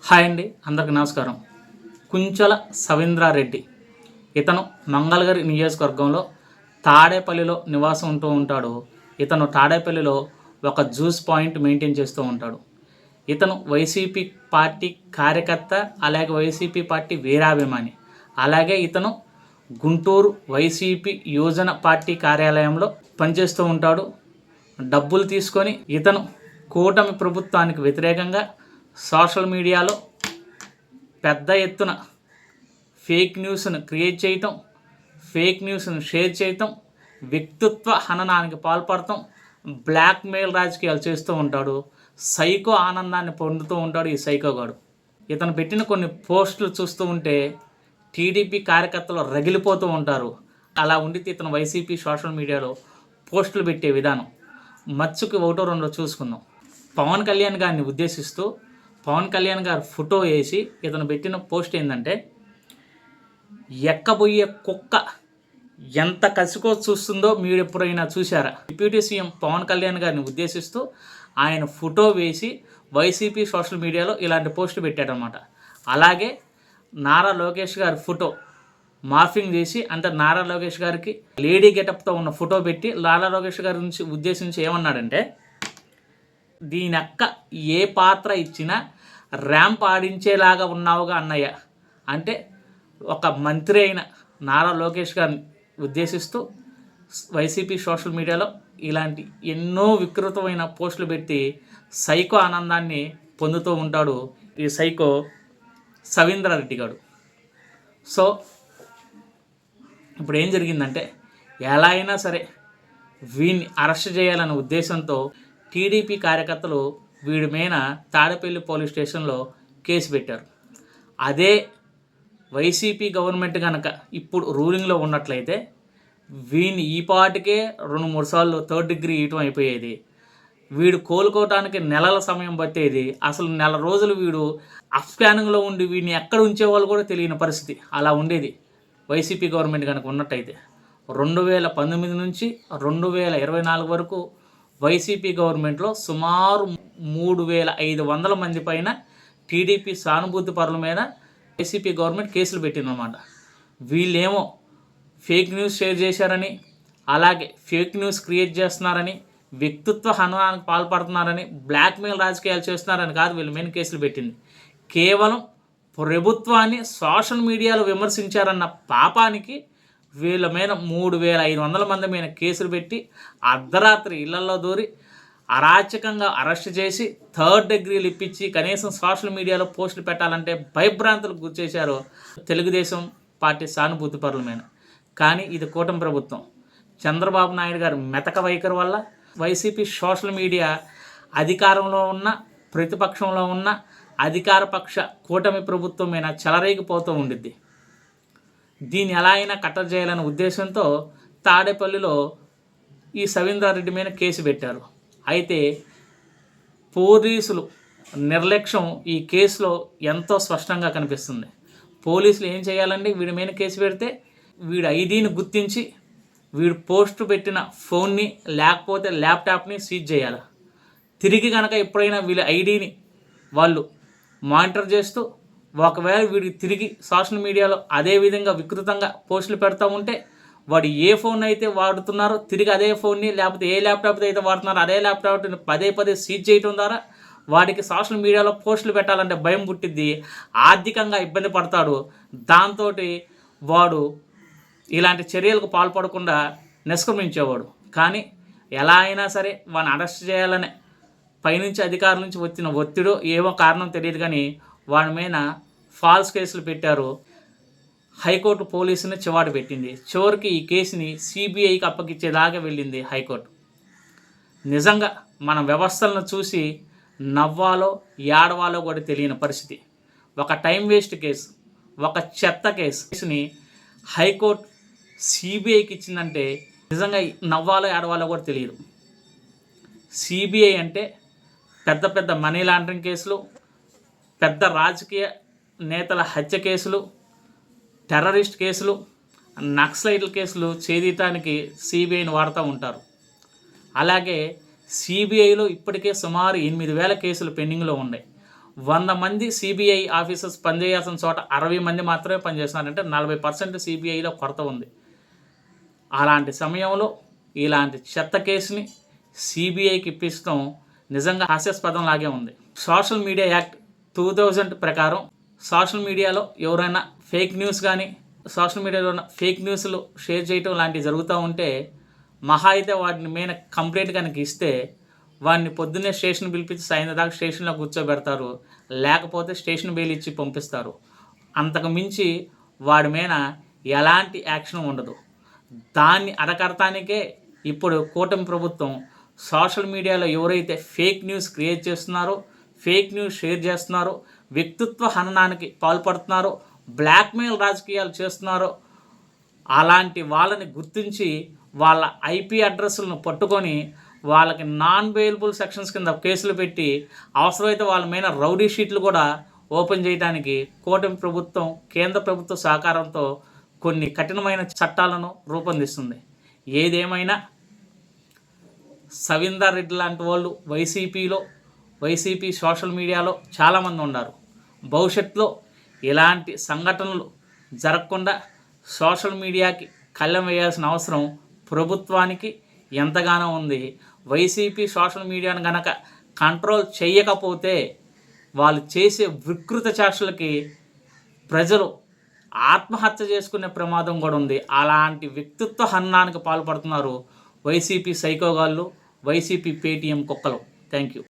Hi అండి, అందరికి నమస్కారం. కుంచల సవీంద్రారెడ్డి ఇతను మంగళగిరి నియోజకవర్గంలో తాడేపల్లిలో నివాసం ఉంటూ ఉంటాడు. ఇతను తాడేపల్లిలో ఒక జ్యూస్ పాయింట్ మెయింటైన్ చేస్తూ ఉంటాడు. ఇతను వైసీపీ పార్టీ కార్యకర్త, అలాగే వైసీపీ పార్టీ వీరాభిమాని. అలాగే ఇతను గుంటూరు వైసీపీ యోజన పార్టీ కార్యాలయంలో పనిచేస్తూ ఉంటాడు. డబ్బులు తీసుకొని ఇతను కూటమి ప్రభుత్వానికి వ్యతిరేకంగా సోషల్ మీడియాలో పెద్ద ఎత్తున ఫేక్ న్యూస్ను క్రియేట్ చేయటం, ఫేక్ న్యూస్ను షేర్ చేయటం, వ్యక్తిత్వ హననానికి పాల్పడటం, బ్లాక్మెయిల్ రాజకీయాలు చేస్తూ ఉంటాడు. సైకో ఆనందాన్ని పొందుతూ ఉంటాడు ఈ సైకోగాడు. ఇతను పెట్టిన కొన్ని పోస్టులు చూస్తూ ఉంటే టీడీపీ కార్యకర్తలు రగిలిపోతూ ఉంటారు. అలా ఉండితే ఇతను వైసీపీ సోషల్ మీడియాలో పోస్టులు పెట్టే విధానం మచ్చుకి ఒకటో రెండో చూసుకుందాం. పవన్ కళ్యాణ్ గారిని ఉద్దేశిస్తూ పవన్ కళ్యాణ్ గారు ఫోటో వేసి ఇతను పెట్టిన పోస్ట్ ఏంటంటే, ఎక్కబోయే కుక్క ఎంత కసికో చూస్తుందో మీరు ఎప్పుడైనా చూసారా? డిప్యూటీ సీఎం పవన్ కళ్యాణ్ గారిని ఉద్దేశిస్తూ ఆయన ఫోటో వేసి వైసీపీ సోషల్ మీడియాలో ఇలాంటి పోస్టులు పెట్టాడనమాట. అలాగే నారా లోకేష్ గారి ఫోటో మార్ఫింగ్ చేసి, అంటే నారా లోకేష్ గారికి లేడీ గెటప్తో ఉన్న ఫోటో పెట్టి నారా లోకేష్ గారి నుంచి ఉద్దేశించి ఏమన్నాడంటే, దీనక్క ఏ పాత్ర ఇచ్చినా ర్యాంప్ ఆడించేలాగా ఉన్నావుగా అన్నయ్య. అంటే ఒక మంత్రి అయిన నారా లోకేష్ గారిని ఉద్దేశిస్తూ వైసీపీ సోషల్ మీడియాలో ఇలాంటి ఎన్నో వికృతమైన పోస్టులు పెట్టి సైకో ఆనందాన్ని పొందుతూ ఉంటాడు ఈ సైకో సవీంద్రారెడ్డి గారు. సో ఇప్పుడు ఏం జరిగిందంటే, ఎలా అయినా సరే వీడిని అరెస్ట్ చేయాలనే ఉద్దేశంతో టీడీపీ కార్యకర్తలు వీడి మీద తాడేపల్లి పోలీస్ స్టేషన్లో కేసు పెట్టారు. అదే వైసీపీ గవర్నమెంట్ కనుక ఇప్పుడు రూలింగ్లో ఉన్నట్లయితే వీడిని ఈ పాటికే 2-3 సార్లు థర్డ్ డిగ్రీ ఇవ్వటం అయిపోయేది. వీడు కోలుకోవటానికి నెలల సమయం పట్టేది. అసలు నెల రోజులు వీడు అఫ్స్కానింగ్లో ఉండి వీడిని ఎక్కడ ఉంచేవాళ్ళు కూడా తెలియని పరిస్థితి అలా ఉండేది వైసీపీ గవర్నమెంట్ కనుక ఉన్నట్టయితే. 2019 నుంచి 2024 వరకు వైసీపీ గవర్నమెంట్లో సుమారు 3500 మంది పైన టీడీపీ సానుభూతి పరుల మీద వైసీపీ గవర్నమెంట్ కేసులు పెట్టిందన్నమాట. వీళ్ళేమో ఫేక్ న్యూస్ షేర్ చేశారని, అలాగే ఫేక్ న్యూస్ క్రియేట్ చేస్తున్నారని, వ్యక్తిత్వ హననానికి పాల్పడుతున్నారని, బ్లాక్మెయిల్ రాజకీయాలు చేస్తున్నారని కాదు వీళ్ళ మీద కేసులు పెట్టింది. కేవలం ప్రభుత్వాన్ని సోషల్ మీడియాలో విమర్శించారన్న పాపానికి వీళ్ళ మీద 3500 మంది మీద కేసులు పెట్టి అర్ధరాత్రి ఇళ్లలో దూరి అరాచకంగా అరెస్ట్ చేసి థర్డ్ డిగ్రీలు ఇప్పించి కనీసం సోషల్ మీడియాలో పోస్టులు పెట్టాలంటే భయభ్రాంతులకు గురిచేశారు తెలుగుదేశం పార్టీ సానుభూతి పరుల మీద. కానీ ఇది కూటమి ప్రభుత్వం చంద్రబాబు నాయుడు గారి మెతక వైఖరి వల్ల వైసీపీ సోషల్ మీడియా అధికారంలో ఉన్న, ప్రతిపక్షంలో ఉన్న అధికారపక్ష కూటమి ప్రభుత్వం మీద చెలరేగిపోతూ ఉండిద్ది. దీన్ని ఎలా అయినా కట్టడి చేయాలనే ఉద్దేశంతో తాడేపల్లిలో ఈ సవీంద్రారెడ్డి మీద కేసు పెట్టారు. అయితే పోలీసులు నిర్లక్ష్యం ఈ కేసులో ఎంతో స్పష్టంగా కనిపిస్తుంది. పోలీసులు ఏం చేయాలండి, వీడి మీద కేసు పెడితే వీడి ఐడీని గుర్తించి వీడు పోస్ట్ పెట్టిన ఫోన్ని లేకపోతే ల్యాప్టాప్ని సీజ్ చేయాలి. తిరిగి కనుక ఎప్పుడైనా వీళ్ళ ఐడీని వాళ్ళు మానిటర్ చేస్తూ ఒకవేళ వీడికి తిరిగి సోషల్ మీడియాలో అదే విధంగా వికృతంగా పోస్టులు పెడతా ఉంటే వాడు ఏ ఫోన్ అయితే వాడుతున్నారో తిరిగి అదే ఫోన్ని, లేకపోతే ఏ ల్యాప్టాప్ అయితే వాడుతున్నారో అదే ల్యాప్టాప్ని పదే సీజ్ చేయడం ద్వారా వాడికి సోషల్ మీడియాలో పోస్టులు పెట్టాలంటే భయం పుట్టిద్ది, ఆర్థికంగా ఇబ్బంది పడతాడు. దాంతో వాడు ఇలాంటి చర్యలకు పాల్పడకుండా నిష్క్రమించేవాడు. కానీ ఎలా అయినా సరే వాడిని అరెస్ట్ చేయాలనే పైనుంచి అధికారుల నుంచి వచ్చిన ఒత్తిడో ఏమో కారణం తెలియదు కానీ వాడి మీద ఫాల్స్ కేసులు పెట్టారు. హైకోర్టు పోలీసుని చివాటు పెట్టింది. చివరికి ఈ కేసుని సిబిఐకి అప్పగించేదాకా వెళ్ళింది హైకోర్టు. నిజంగా మన వ్యవస్థలను చూసి నవ్వాలో ఏడవాలో కూడా తెలియని పరిస్థితి. ఒక టైం వేస్ట్ కేసు, ఒక చెత్త కేసుని హైకోర్టు సిబిఐకి ఇచ్చిందంటే నిజంగా నవ్వాలో ఏడవాలో కూడా తెలియదు. సిబిఐ అంటే పెద్ద పెద్ద మనీ లాండరింగ్ కేసులు, పెద్ద రాజకీయ నేతల హత్య కేసులు, టెర్రరిస్ట్ కేసులు, నక్సలైట్ల కేసులు ఛేదించడానికి సిబిఐని వాడుతూ ఉంటారు. అలాగే సిబిఐలో ఇప్పటికే సుమారు 8,000 కేసులు పెండింగ్లో ఉన్నాయి. 100 మంది సిబిఐ ఆఫీసర్స్ పనిచేయాల్సిన చోట 60 మంది మాత్రమే పనిచేస్తున్నారంటే 40% సిబిఐలో కొరత ఉంది. అలాంటి సమయంలో ఇలాంటి చెత్త కేసుని సిబిఐకి ఇప్పించడం నిజంగా హాస్యాస్పదం లాగే ఉంది. సోషల్ మీడియా యాక్ట్ 2000 ప్రకారం సోషల్ మీడియాలో ఎవరైనా ఫేక్ న్యూస్ కానీ సోషల్ మీడియాలో ఉన్న ఫేక్ న్యూస్లు షేర్ చేయటం లాంటివి జరుగుతూ ఉంటే మహా అయితే వాటిని మీద కంప్లైంట్ కనుక ఇస్తే వాడిని పొద్దున్నే స్టేషన్ పిలిపించి సాయంత్రం దాకా స్టేషన్లో కూర్చోబెడతారు, లేకపోతే స్టేషన్ బెయిల్ ఇచ్చి పంపిస్తారు. అంతకు మించి వాడి మీద ఎలాంటి యాక్షన్ ఉండదు. దాన్ని అడకడటానికే ఇప్పుడు కూటమి ప్రభుత్వం సోషల్ మీడియాలో ఎవరైతే ఫేక్ న్యూస్ క్రియేట్ చేస్తున్నారో, ఫేక్ న్యూస్ షేర్ చేస్తున్నారో, వ్యక్తిత్వ హననానికి పాల్పడుతున్నారో, బ్లాక్మెయిల్ రాజకీయాలు చేస్తున్నారో అలాంటి వాళ్ళని గుర్తించి వాళ్ళ ఐపీ అడ్రస్లను పట్టుకొని వాళ్ళకి నాన్ బెయిలబుల్ సెక్షన్స్ కింద కేసులు పెట్టి అవసరమైతే వాళ్ళ మీద రౌడీ షీట్లు కూడా ఓపెన్ చేయడానికి కూటమి ప్రభుత్వం కేంద్ర ప్రభుత్వ సహకారంతో కొన్ని కఠినమైన చట్టాలను రూపొందిస్తుంది. ఏదేమైనా సవీందర్ రెడ్డి లాంటి వాళ్ళు వైసీపీ సోషల్ మీడియాలో చాలామంది ఉన్నారు. భవిష్యత్తులో ఇలాంటి సంఘటనలు జరగకుండా సోషల్ మీడియాకి కళ్ళెం వేయాల్సిన అవసరం ప్రభుత్వానికి ఎంతగానో ఉంది. వైసీపీ సోషల్ మీడియాను గనక కంట్రోల్ చేయకపోతే వాళ్ళు చేసే వికృత చేష్టలకి ప్రజలు ఆత్మహత్య చేసుకునే ప్రమాదం కూడా ఉంది. అలాంటి వ్యక్తిత్వ హననానికి పాల్పడుతున్నారు వైసీపీ సైకోగాళ్ళు, వైసీపీ పేటీఎం కుక్కలు. Thank you.